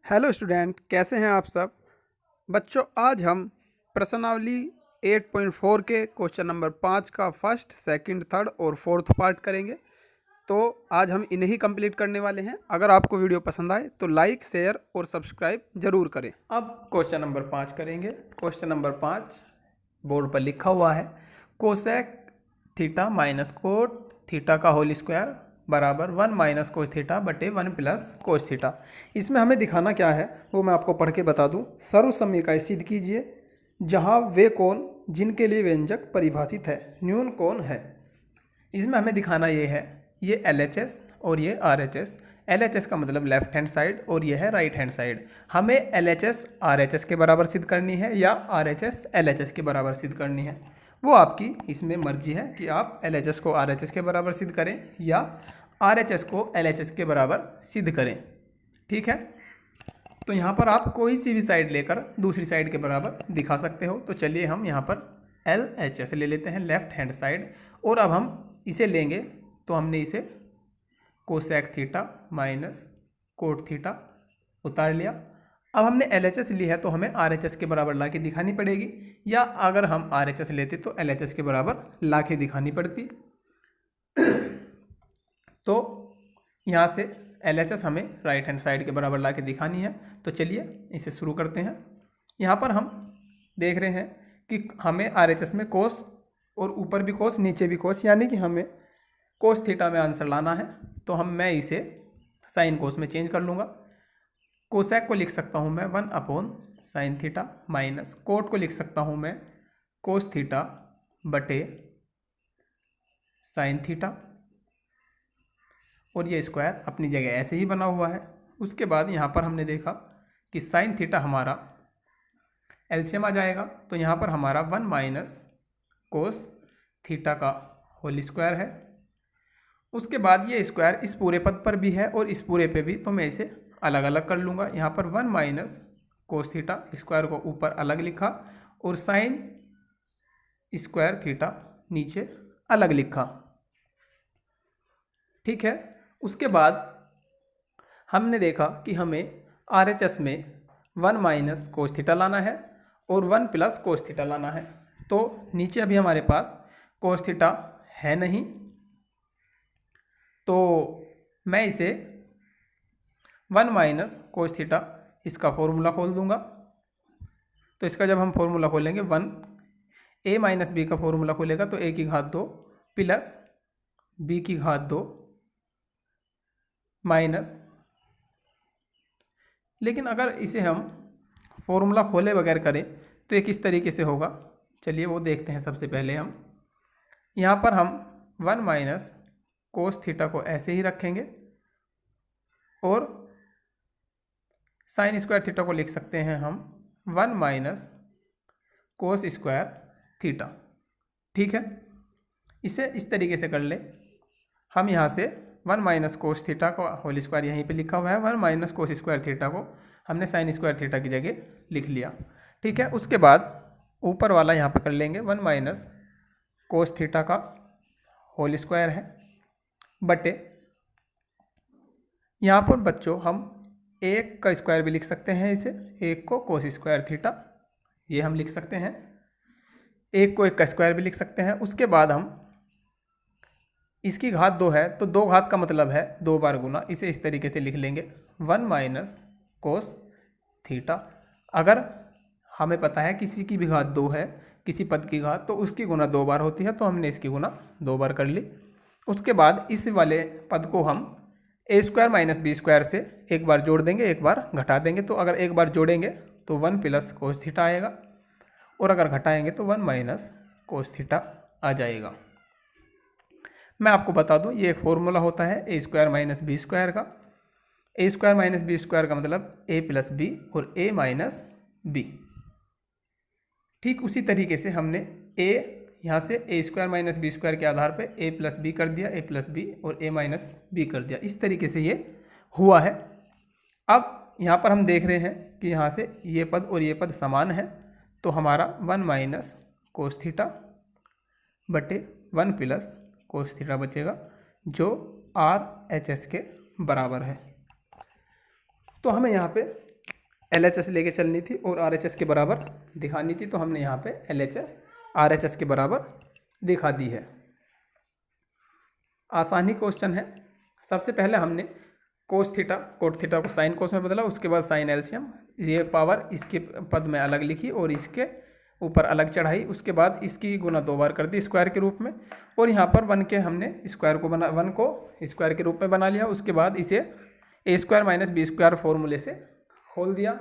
Hello student, कैसे हैं आप सब बच्चों। आज हम प्रश्नावली 8.4 के क्वेश्चन नंबर 5 का फर्स्ट, सेकंड, थर्ड और फोर्थ पार्ट करेंगे। तो आज हम इन्हें ही कंप्लीट करने वाले हैं। अगर आपको वीडियो पसंद आए तो लाइक, शेयर और सब्सक्राइब जरूर करें। अब क्वेश्चन नंबर 5 करेंगे। क्वेश्चन नंबर 5 बोर्ड पर लिखा हुआ है, cosec theta minus cot theta का होल स्क्वायर बराबर 1 माइनस कोस थीटा बटे 1 प्लस कोस थीटा। इसमें हमें दिखाना क्या है वो मैं आपको पढ़ के बता दूं। सर्वसमीकाय सिद्ध कीजिए जहां वे कोण जिनके लिए व्यंजक परिभाषित है न्यून कोण है। इसमें हमें दिखाना ये है, ये LHS और ये RHS। LHS का मतलब लेफ्ट हैंड साइड और ये है राइट हैंड साइड। हमें LHS RHS के बराबर सिद्ध करनी है या RHS LHS के बराबर सिद्ध करनी है, वो आपकी इसमें मर्जी है कि आप LHS को RHS के बराबर सिद्ध करें या RHS को LHS के बराबर सिद्ध करें। ठीक है, तो यहाँ पर आप कोई सी भी साइड लेकर दूसरी साइड के बराबर दिखा सकते हो। तो चलिए हम यहाँ पर LHS ले लेते हैं, लेफ्ट हैंड साइड, और अब हम इसे लेंगे तो हमने इसे cosec theta minus cot theta उतार लिया। अब हमने LHS ली है तो हमें RHS के बराबर ला के दिखानी पड़ेगी, या अगर हम RHS लेते तो LHS के बराबर ला के दिखानी पड़ती। तो यहाँ से LHS हमें राइट हैंड साइड के बराबर ला के दिखानी है। तो चलिए इसे शुरू करते हैं। यहाँ पर हम देख रहे हैं कि हमें RHS में कोस और ऊपर भी कोस नीचे भी कोस, यानी कि हमें कोस थीटा में आंसर लाना है। तो मैं इसे साइन कोस में चेंज कर लूँगा। कोसेक को लिख सकता हूँ मैं 1 upon sine theta minus cot को लिख सकता हूँ मैं कोस थीटा बटे साइन थीटा, और ये स्क्वायर अपनी जगह ऐसे ही बना हुआ है। उसके बाद यहाँ पर हमने देखा कि साइन थीटा हमारा एलसीएम आ जाएगा, तो यहाँ पर हमारा 1 माइनस कोस थीटा का होल स्क्वायर है। उसके बाद ये स्क्वायर इस पूरे पद पर भी है और इस पूरे पे भी, तो मैं इसे अलग अलग कर लूँगा। यहाँ पर 1 माइनस कोस थीटा स्क्वायर को ऊपर अलग लिखा और साइन स्क्वायर थीटा नीचे अलग लिखा। ठीक है, उसके बाद हमने देखा कि हमें RHS में 1 माइनस कोस थीटा लाना है और 1 प्लस कोस थीटा लाना है। तो नीचे अभी हमारे पास कोस थीटा है नहीं, तो मैं इसे 1 माइनस कोस थीटा इसका फॉर्मूला खोल दूंगा। तो इसका जब हम फॉर्मूला खोलेंगे 1 a माइनस बी का फॉर्मूला खोलेगा तो a की घात 2 प्लस b की घात 2 माइनस, लेकिन अगर इसे हम फॉर्मूला खोले बगैर करें तो ये किस तरीके से होगा, चलिए वो देखते हैं। सबसे पहले हम यहाँ पर हम 1 माइनस कोस थीटा को ऐसे ही रखेंगे और साइन स्क्वायर थीटा को लिख सकते हैं हम 1 माइनस कोस स्क्वायर थीटा। ठीक है, इसे इस तरीके से कर ले। हम यहाँ से 1 माइनस कोस थीटा को होल स्क्वायर यहीं पे लिखा हुआ है, 1 माइनस कोस स्क्वायर थीटा को हमने साइन स्क्वायर थीटा की जगह लिख लिया। ठीक है, उसके बाद ऊपर वाला यहाँ पे कर लेंगे 1 माइनस कोस थीटा का होल स्क्वायर है बटे, यहाँ पर बच्चों हम 1 का स्क्वायर भी लिख सकते हैं, इसे 1 को कोस स्क्वायर थीटा ये हम लिख सकते हैं, 1 को 1 का स्क्वायर भी लिख सकते हैं। उसके बाद हम इसकी घात 2 है तो 2 घात का मतलब है 2 बार गुना, इसे इस तरीके से लिख लेंगे 1 माइनस कोस थीटा। अगर हमें पता है किसी की भी घात 2 है, किसी पद की घात, तो उसकी गुना 2 बार होती है, तो हमने इसकी गुना 2 बार कर ली। उसके बाद इस वाले पद को हम a square minus B square से एक बार जोड़ देंगे, एक बार घटा देंगे। तो अगर एक बार जोड़ेंगे तो 1 प्लस कोस थीटा आएगा, और अगर घटाएंगे तो 1 माइनस कोस थीटा आ जाएगा। मैं आपको बता दूं ये एक फॉर्मूला होता है a square minus B square का। a square minus B square का मतलब a प्लस बी और a माइनस बी। ठीक उसी तरीके से हमने a यहाँ से a square minus B square के आधार पे a प्लस बी कर दिया, a प्लस बी और a माइनस बी कर दिया। इस तरीके से ये हुआ है। अब यहाँ पर हम देख रहे हैं कि यहाँ से ये पद और ये पद समान है, तो हमारा 1 माइनस कोस थीटा बटे 1 प्लस कोस थीटा बचेगा, जो RHS के बराबर है। तो हमें यहाँ पे LHS लेके चलनी थी और RHS के बराबर दिखानी थी, तो हमने यहाँ पे LHS RHS के बराबर दिखा दी है। आसानी क्वेश्चन है। सबसे पहले हमने कोस थीटा कोट थीटा को साइन कोस में बदला, उसके बाद साइन एलसीएम, ये पावर इसके पद में अलग लिखी और इसके ऊपर अलग चढ़ाई, उसके बाद इसकी गुना 2 बार कर दी स्क्वायर के रूप में, और यहाँ पर 1 के हमने स्क्वायर को बना 1 को स्क्वायर के रूप में बना लिया। उसके बाद इसे a² - b² फॉर्मूले से खोल दिया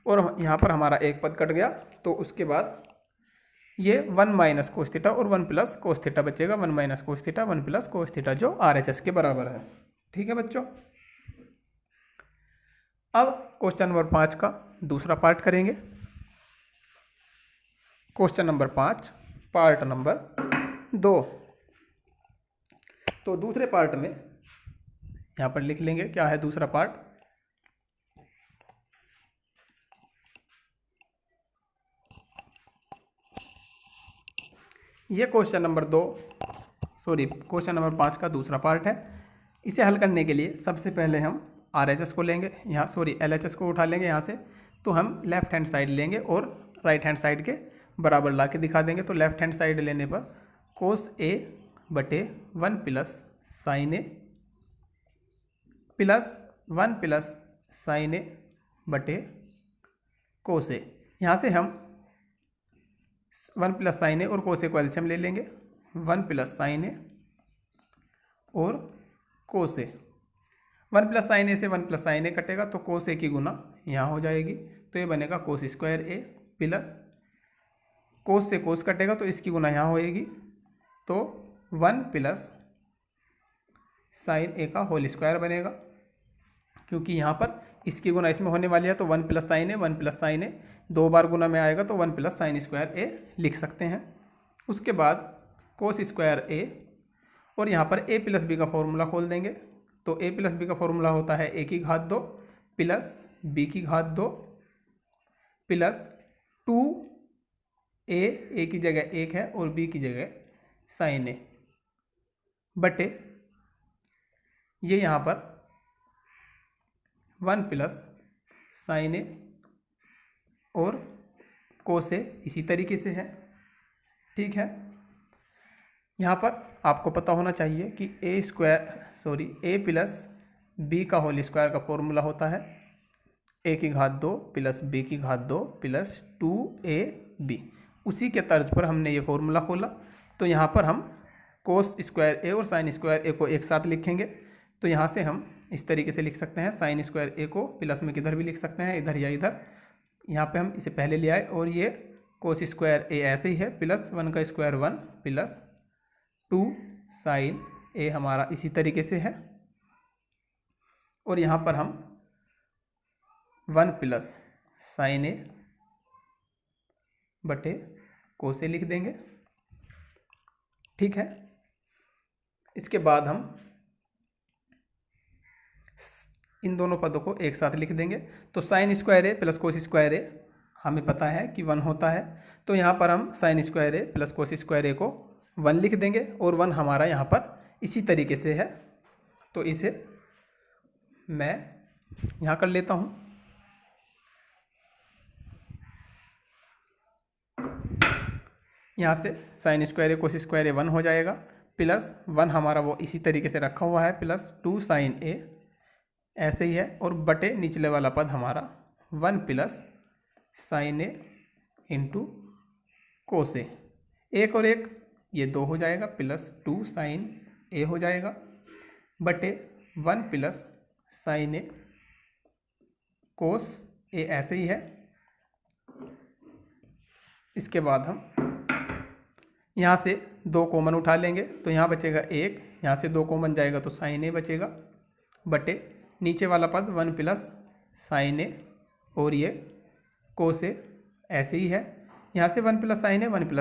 और यहाँ पर हमारा एक पद कट गया। तो उसके बाद ये 1 माइनस कोस थीटा और 1 प्लस कोस थीटा बचेगा, 1 minus cos theta 1 plus cos theta, जो RHS के बराबर है। ठीक है बच्चों। अब क्वेश्चन नंबर 5 का दूसरा पार्ट करेंगे। Question number 5 part number 2। तो दूसरे पार्ट में यहाँ पर लिख लेंगे क्या है दूसरा पार्ट। ये क्वेश्चन नंबर 5 का दूसरा पार्ट है। इसे हल करने के लिए सबसे पहले हम RHS को लेंगे, यहाँ LHS को उठा लेंगे यहाँ से, तो हम लेफ्ट हैंड साइड लेंगे और राइट हैंड साइड के बराबर ला के दिखा देंगे। तो लेफ्ट हैंड साइड लेने पर कोस A बटे 1 plus sign A plus 1 plus sign A बटे कोस A। यहाँ से हम 1 प्लस साइन A और कोस A को एलसीएम ले लेंगे, 1 प्लस साइन A और कोस A। 1 प्लस साइन A से 1 प्लस साइन A कटेगा तो कोस A की गुना यहाँ हो जाएगी, तो ये बनेगा cos square A plus cos से कोस कटेगा तो इसकी गुना यहाँ होएगी, तो 1 प्लस साइन A का होल स्क्वायर बनेगा। क्योंकि यहाँ पर इसकी गुना इसमें होने वाली है तो 1 plus sign A 1 plus sign A 2 बार गुना में आएगा तो 1 प्लस साइन स्क्वायर A लिख सकते हैं। उसके बाद कोस स्क्वायर A और यहाँ पर a प्लस बी का फॉर्मूला खोल देंगे। तो a प्लस बी का फॉर्मूला होता है a की घात 2 प्लस b की घात 2 प्लस 2a की जगह 1 है और b की जगह साइन a बटे ये यहाँ पर 1 प्लस साइन a और कोस a इसी तरीके से है। ठीक है, यहाँ पर आपको पता होना चाहिए कि a प्लस बी का होल स्क्वायर का फॉर्मूला होता है a की घात 2 प्लस b की घात 2 प्लस 2ab। उसी के तर्ज पर हमने ये फॉर्मूला खोला। तो यहाँ पर हम कोस स्क्वायर a और साइन स्क्वायर a को एक साथ लिखेंगे। तो यहाँ से हम इस तरीके से लिख सकते हैं, साइन स्क्वायर a को प्लस में किधर भी लिख सकते हैं, इधर या इधर। यहाँ पे हम इसे पहले ले आए और ये कोस स्क्वायर a ऐसे ही है, प्लस 1 का स्क्वायर 1 प्लस 2 साइन a हमारा इसी तरीके से है। और यहाँ पर हम 1 प्लस साइन a बटे कोस a लिख देंगे। ठीक है, इसके बाद हम इन दोनों पदों को एक साथ लिख देंगे। तो sine square a plus cos square a हमें पता है कि 1 होता है, तो यहाँ पर हम sine square a plus cos square a को 1 लिख देंगे और 1 हमारा यहाँ पर इसी तरीके से है। तो इसे मैं यहाँ कर लेता हूँ। यहाँ से sine square a cos square a 1 हो जाएगा, प्लस 1 हमारा वो इसी तरीके से रखा हुआ है, प्लस 2 साइन a ऐसे ही है, और बटे निचले वाला पद हमारा 1 plus sign a into cos a। 1 और 1 ये 2 हो जाएगा, प्लस 2 साइन a हो जाएगा बटे 1 plus sign a cos a ऐसे ही है। इसके बाद हम यहाँ से 2 कॉमन उठा लेंगे, तो यहाँ बचेगा 1, यहाँ से 2 कॉमन जाएगा तो साइन a बचेगा बटे नीचे वाला पद 1 प्लस साइन a और ये कोस a ऐसे ही है। यहाँ से 1 प्लस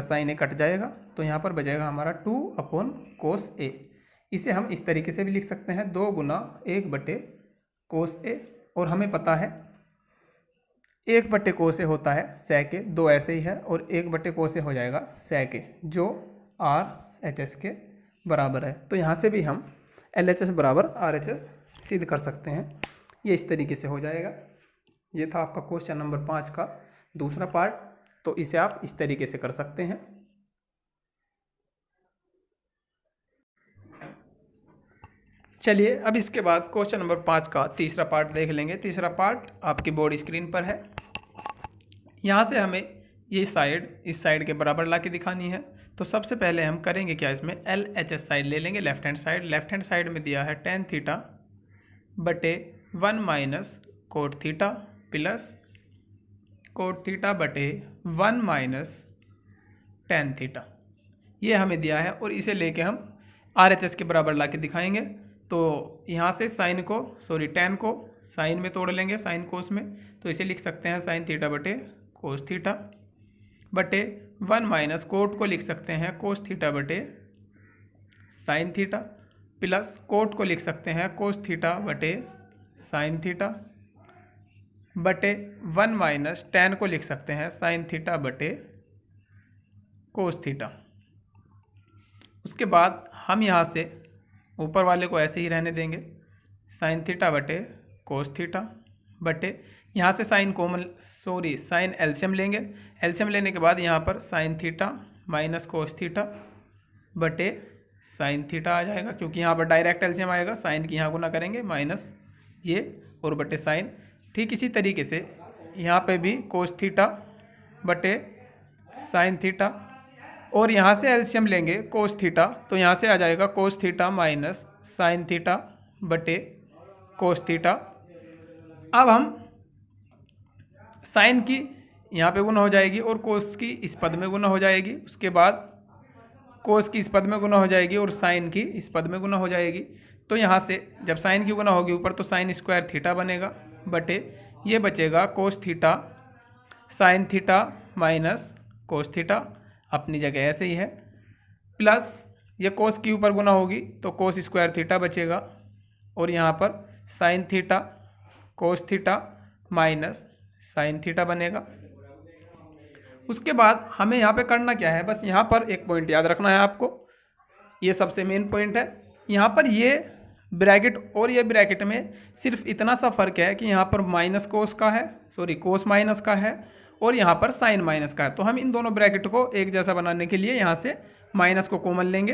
साइन a कट जाएगा, तो यहाँ पर बचेगा हमारा 2 अपॉन कोस a। इसे हम इस तरीके से भी लिख सकते हैं, 2 गुना 1 बटे कोस a, और हमें पता है 1 बटे कोस a होता है सेक a, 2 ऐसे ही है, और 1 बटे कोस a हो जाएगा सेक a, जो RHS के बराबर है। तो यहाँ से भी हम LHS बराबर RHS सिद्ध कर सकते हैं। ये इस तरीके से हो जाएगा। ये था आपका क्वेश्चन नंबर 5 का दूसरा पार्ट। तो इसे आप इस तरीके से कर सकते हैं। चलिए अब इसके बाद क्वेश्चन नंबर 5 का तीसरा पार्ट देख लेंगे। तीसरा पार्ट आपकी बोर्ड स्क्रीन पर है। यहाँ से हमें ये साइड इस साइड के बराबर ला के दिखानी है। तो सबसे पहले हम करेंगे क्या, इसमें LHS साइड ले लेंगे, left hand side. Left hand side में दिया है tan थीटा बटे 1 minus cot theta plus cot theta बटे 1 माइनस tan थीटा, ये हमें दिया है। और इसे लेके हम RHS के बराबर ला के दिखाएंगे। तो यहाँ से साइन को tan को साइन में तोड़ लेंगे, साइन कोस में। तो इसे लिख सकते हैं साइन थीटा बटे कोस थीटा बटे 1 माइनस कोट को लिख सकते हैं कोस थीटा बटे साइन थीटा प्लस कोट को लिख सकते हैं कोस थीटा बटे साइन थीटा बटे 1 माइनस tan को लिख सकते हैं साइन थीटा बटे कोस थीटा। उसके बाद हम यहाँ से ऊपर वाले को ऐसे ही रहने देंगे, साइन थीटा बटे कोस थीटा बटे यहाँ से साइन एलसीएम लेंगे। एलसीएम लेने के बाद यहाँ पर sign theta minus cos theta बटे साइन थीटा आ जाएगा, क्योंकि यहाँ पर डायरेक्ट एलसीएम आएगा। साइन की यहाँ गुना करेंगे माइनस ये और बटे साइन। ठीक इसी तरीके से यहाँ पे भी कोस थीटा बटे साइन थीटा, और यहाँ से एलसीएम लेंगे कोस थीटा, तो यहाँ से आ जाएगा cos theta minus sine theta बटे कोस थीटा। अब हम साइन की यहाँ पे गुना हो जाएगी और कोस की इस पद में गुना हो जाएगी। उसके बाद कोस की इस पद में गुना हो जाएगी और साइन की इस पद में गुना हो जाएगी। तो यहाँ से जब साइन की गुना होगी ऊपर, तो साइन स्क्वायर थीटा बनेगा बटे ये बचेगा कोस theta sine theta minus cos theta, अपनी जगह ऐसे ही है, प्लस ये कोस की ऊपर गुना होगी तो कोस स्क्वायर थीटा बचेगा, और यहाँ पर sine theta cos theta minus sine theta बनेगा। उसके बाद हमें यहाँ पे करना क्या है, बस यहाँ पर एक पॉइंट याद रखना है आपको, ये सबसे मेन पॉइंट है। यहाँ पर ये ब्रैकेट और ये ब्रैकेट में सिर्फ इतना सा फर्क है कि यहाँ पर माइनस कोस का है, कोस माइनस का है, और यहाँ पर साइन माइनस का है। तो हम इन दोनों ब्रैकेट को एक जैसा बनाने के लिए यहाँ से माइनस को कॉमन लेंगे।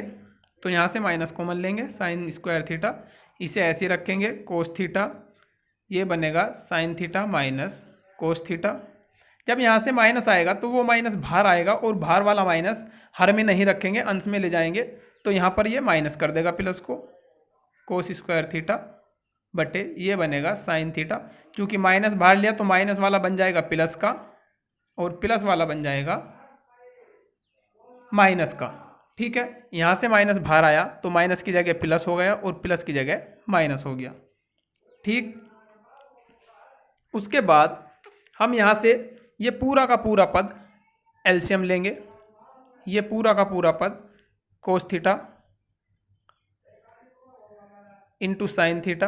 तो यहाँ से माइनस कॉमन लेंगे, साइन स्क्वायर थीटा इसे ऐसे रखेंगे, कोस थीटा ये बनेगा sign theta minus cos theta. जब यहाँ से माइनस आएगा तो वो माइनस बाहर आएगा, और बाहर वाला माइनस हर में नहीं रखेंगे, अंश में ले जाएंगे। तो यहाँ पर ये माइनस कर देगा प्लस को, कोस स्क्वायर थीटा बटे ये बनेगा साइन थीटा। क्योंकि माइनस बाहर लिया तो माइनस वाला बन जाएगा प्लस का, और प्लस वाला बन जाएगा माइनस का। ठीक है, यहाँ से माइनस बाहर आया तो माइनस की जगह प्लस हो गया और प्लस की जगह माइनस हो गया। ठीक, उसके बाद हम यहाँ से ये पूरा का पूरा पद एलसीएम लेंगे, ये पूरा का पूरा पद cos theta into sine theta,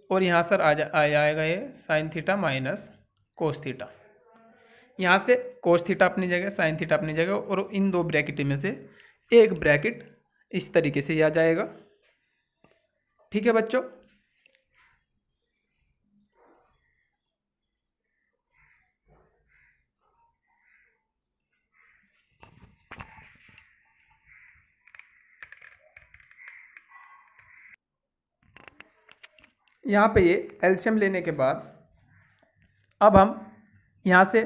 और यहाँ सर आ जाएगा ये sign theta minus cos theta. यहाँ से कोस थीटा अपनी जगह, साइन थीटा अपनी जगह, और इन दो ब्रैकेट में से एक ब्रैकेट इस तरीके से आ जाएगा। ठीक है बच्चों, यहाँ पे ये एलसीएम लेने के बाद अब हम यहाँ से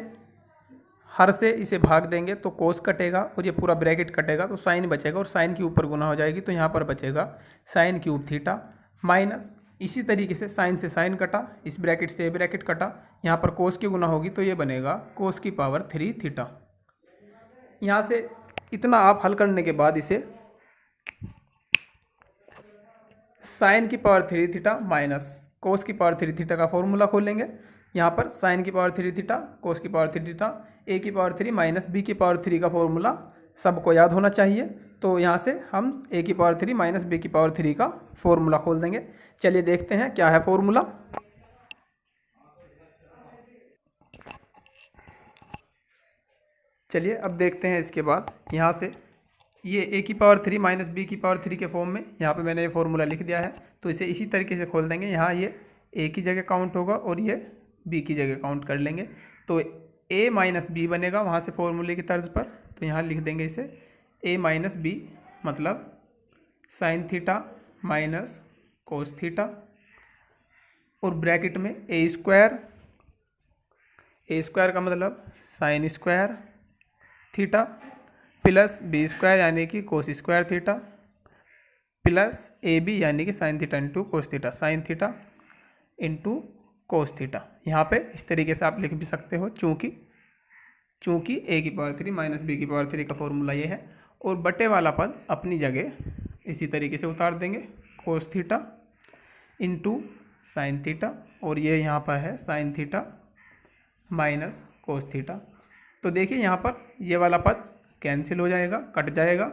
हर से इसे भाग देंगे तो कोस कटेगा और ये पूरा ब्रैकेट कटेगा, तो साइन बचेगा, और साइन की ऊपर गुना हो जाएगी तो यहाँ पर बचेगा साइन क्यूब थीटा माइनस, इसी तरीके से साइन कटा, इस ब्रैकेट से ये ब्रैकेट कटा, यहाँ पर कोस की गुना होगी तो ये बनेगा कोस की पावर 3 थीटा। यहाँ से इतना आप हल करने के बाद इसे साइन की पावर 3 थीटा माइनस कोस की पावर 3 थीटा का फॉर्मूला खोलेंगे। यहाँ पर साइन की पावर 3 थीटा कोस की पावर 3 थीटा ए की पावर 3 माइनस बी की पावर 3 का फॉर्मूला सबको याद होना चाहिए। तो यहाँ से हम ए की पावर 3 माइनस बी की पावर 3 का फॉर्मूला खोल देंगे। चलिए देखते हैं क्या है फॉर्मूला। चलिए अब देखते हैं इसके बाद यहाँ से ये ए की पावर 3 माइनस बी की पावर 3 के फॉर्म में यहाँ पे मैंने ये फॉर्मूला लिख दिया है, तो इसे इसी तरीके से खोल देंगे। यहाँ ये ए की जगह काउंट होगा और ये बी की जगह काउंट कर लेंगे। तो ए माइनस बी बनेगा वहाँ से फॉर्मूले की तर्ज पर, तो यहाँ लिख देंगे इसे ए माइनस बी, मतलब sine theta minus cos theta, और ब्रैकेट में ए स्क्वायर का मतलब sine square theta plus B square यानी कि cos square theta plus A B यानी कि sine theta into cos theta, sine theta into cos theta. यहाँ पे इस तरीके से आप लिख भी सकते हो, चूँकि ए की पावर 3 माइनस बी की पावर 3 का फॉर्मूला ये है। और बटे वाला पद अपनी जगह इसी तरीके से उतार देंगे, cos theta into sine theta, और ये यहाँ पर है sign theta minus cos theta. तो देखिए यहाँ पर ये वाला पद कैंसिल हो जाएगा, कट जाएगा,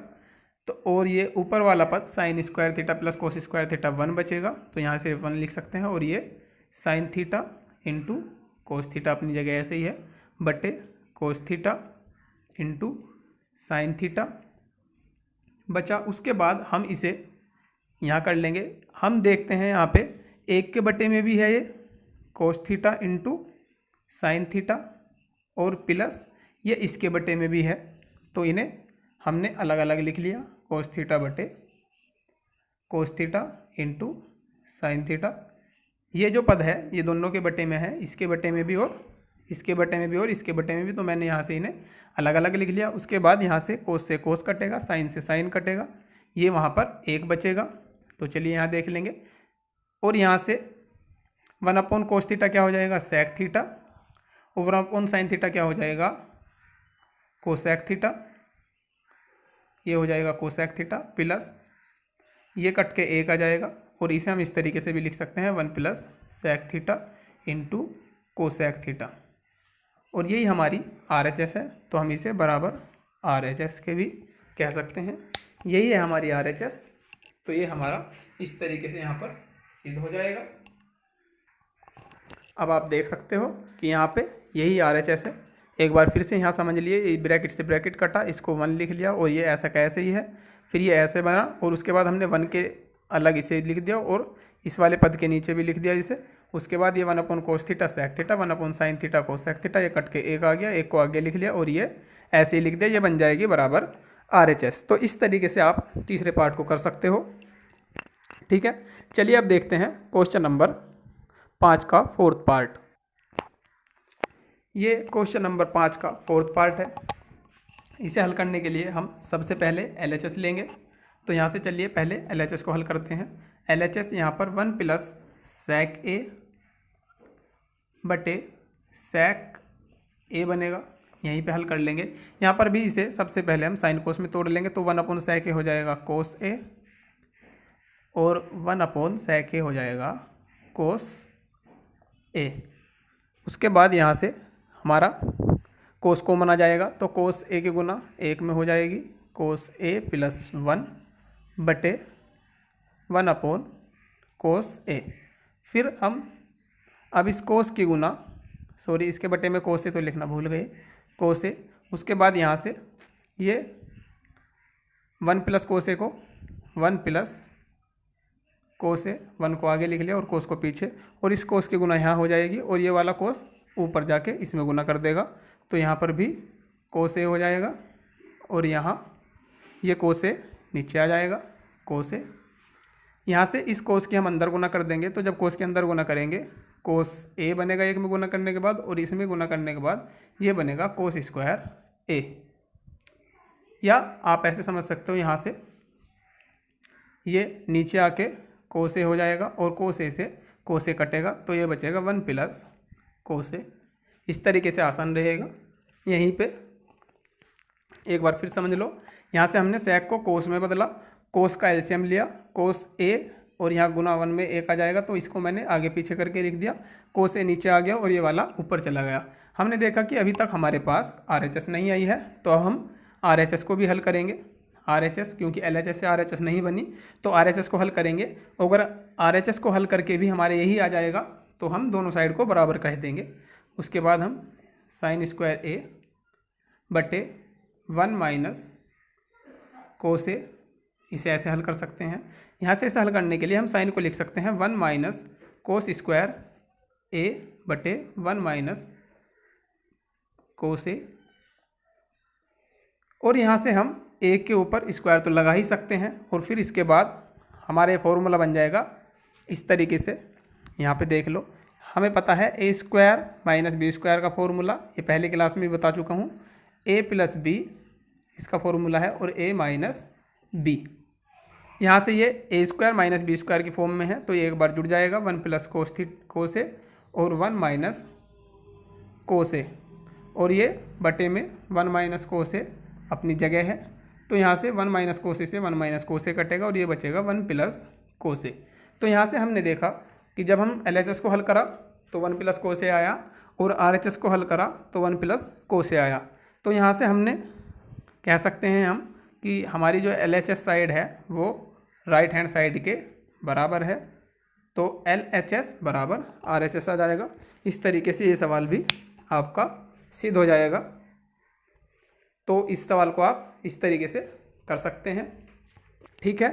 तो और ये ऊपर वाला पद sign square theta plus cos square theta 1 बचेगा, तो यहाँ से 1 लिख सकते हैं। और ये sign theta into cos theta अपनी जगह ऐसे ही है, बटे cos theta into sine theta बचा। उसके बाद हम इसे यहाँ कर लेंगे, हम देखते हैं यहाँ पे 1 के बटे में भी है ये cos theta into sine theta, और प्लस ये इसके बटे में भी है, तो इन्हें हमने अलग अलग लिख लिया, कोस थीटा बटे cos theta into sine theta. ये जो पद है ये दोनों के बटे में है, इसके बटे में भी और इसके बटे में भी और इसके बटे में भी, तो मैंने यहाँ से इन्हें अलग अलग लिख लिया। उसके बाद यहाँ से कोस कटेगा, साइन से साइन कटेगा, ये वहाँ पर 1 बचेगा। तो चलिए यहाँ देख लेंगे, और यहाँ से 1 कोस थीटा क्या हो जाएगा, सेक थीटा, और 1 साइन थीटा क्या हो जाएगा, कोसेक थीटा, ये हो जाएगा कोसेक थीटा, प्लस ये कट के 1 आ जाएगा, और इसे हम इस तरीके से भी लिख सकते हैं 1 plus sec theta into cosec theta, और यही हमारी RHS है, तो हम इसे बराबर RHS के भी कह सकते हैं। यही है हमारी RHS, तो ये हमारा इस तरीके से यहाँ पर सिद्ध हो जाएगा। अब आप देख सकते हो कि यहाँ पे यही RHS है। एक बार फिर से यहाँ समझ लिए, ब्रैकेट से ब्रैकेट कटा, इसको 1 लिख लिया, और ये ऐसा कैसे ही है, फिर ये ऐसे बना, और उसके बाद हमने 1 के अलग इसे लिख दिया, और इस वाले पद के नीचे भी लिख दिया इसे। उसके बाद ये 1 cos theta sec theta, 1 sine theta cosec theta, ये कट के 1 आ गया, 1 को आगे लिख लिया, और ये ऐसे ही लिख दिया, ये बन जाएगी बराबर RHS। तो इस तरीके से आप तीसरे पार्ट को कर सकते हो। ठीक है, चलिए अब देखते हैं क्वेश्चन नंबर 5 का 4th पार्ट। ये क्वेश्चन नंबर 5 का 4th पार्ट है। इसे हल करने के लिए हम सबसे पहले LHS लेंगे, तो यहाँ से चलिए पहले LHS को हल करते हैं। LHS यहाँ पर 1 प्लस सेक ए बटे सेक ए बनेगा, यहीं पे हल कर लेंगे। यहाँ पर भी इसे सबसे पहले हम साइन कोस में तोड़ लेंगे, तो 1 सेक ए हो जाएगा कोस ए, और 1 सेक ए हो जाएगा कोस ए। उसके बाद यहाँ से हमारा कोस कॉमन आ जाएगा, तो कोस ए की गुना 1 में हो जाएगी, कोस ए प्लस 1 बटे 1 कोस ए। फिर हम अब इस कोस की गुना, सॉरी इसके बटे में कोस ए तो लिखना भूल गए, कोस ए। उसके बाद यहाँ से ये 1 प्लस कोस ए को 1 प्लस कोस ए, 1 को आगे लिख लिया और कोस को पीछे, और इस कोस की गुना यहाँ हो जाएगी, और ये वाला कोस ऊपर जाके इसमें गुना कर देगा, तो यहाँ पर भी कोस ए हो जाएगा, और यहाँ ये कोस ए नीचे आ जाएगा, कोस ए। यहाँ से इस कोस की हम अंदर गुना कर देंगे, तो जब कोस के अंदर गुना करेंगे कोस ए बनेगा 1 में गुना करने के बाद, और इसमें गुना करने के बाद ये बनेगा कोस स्क्वायर ए। या आप ऐसे समझ सकते हो, यहाँ से ये नीचे आके कोस ए हो जाएगा, और कोस ए से कोस ए कटेगा, तो ये बचेगा 1 प्लस कोस ए। इस तरीके से आसान रहेगा। यहीं पे एक बार फिर समझ लो, यहाँ से हमने सेक को कोस में बदला, कोस का एलसीएम लिया, कोस ए, और यहाँ गुना 1 में 1 आ जाएगा, तो इसको मैंने आगे पीछे करके लिख दिया, कोस ए नीचे आ गया और ये वाला ऊपर चला गया। हमने देखा कि अभी तक हमारे पास RHS नहीं आई है, तो हम RHS को भी हल करेंगे। RHS, क्योंकि LHS से RHS नहीं बनी, तो RHS को हल करेंगे। अगर RHS को हल करके भी हमारे यही आ जाएगा, तो हम दोनों साइड को बराबर कह देंगे। उसके बाद हम साइन स्क्वायर ए बटे 1 माइनस कोस ए, इसे ऐसे हल कर सकते हैं। यहाँ से ऐसे हल करने के लिए हम साइन को लिख सकते हैं 1 माइनस कोस स्क्वायर ए बटे 1 माइनस कोस ए, और यहाँ से हम ए के ऊपर स्क्वायर तो लगा ही सकते हैं, और फिर इसके बाद हमारे फॉर्मूला बन जाएगा इस तरीके से। यहाँ पे देख लो, हमें पता है ए स्क्वायर माइनस बी स्क्वायर का फॉर्मूला, ये पहले क्लास में भी बता चुका हूँ। ए प्लस बी इसका फॉर्मूला है, और ए माइनस बी। यहाँ से ये ए स्क्वायर माइनस बी स्क्वायर की फॉर्म में है, तो ये एक बार जुड़ जाएगा 1 प्लस कोस ए और 1 माइनस कोस ए, और ये बटे में 1 माइनस कोस ए अपनी जगह है। तो यहाँ से 1 माइनस कोस ए से 1 माइनस कोस ए कटेगा, और ये बचेगा 1 प्लस कोस ए। तो यहाँ से हमने देखा कि जब हम LHS को हल करा तो 1 प्लस कोस ए आया, और RHS को हल करा तो 1 प्लस कोस ए आया। तो यहाँ से हमने कह सकते हैं हम कि हमारी जो LHS साइड है वो राइट हैंड साइड के बराबर है, तो LHS बराबर RHS आ जाएगा। इस तरीके से ये सवाल भी आपका सिद्ध हो जाएगा। तो इस सवाल को आप इस तरीके से कर सकते हैं, ठीक है।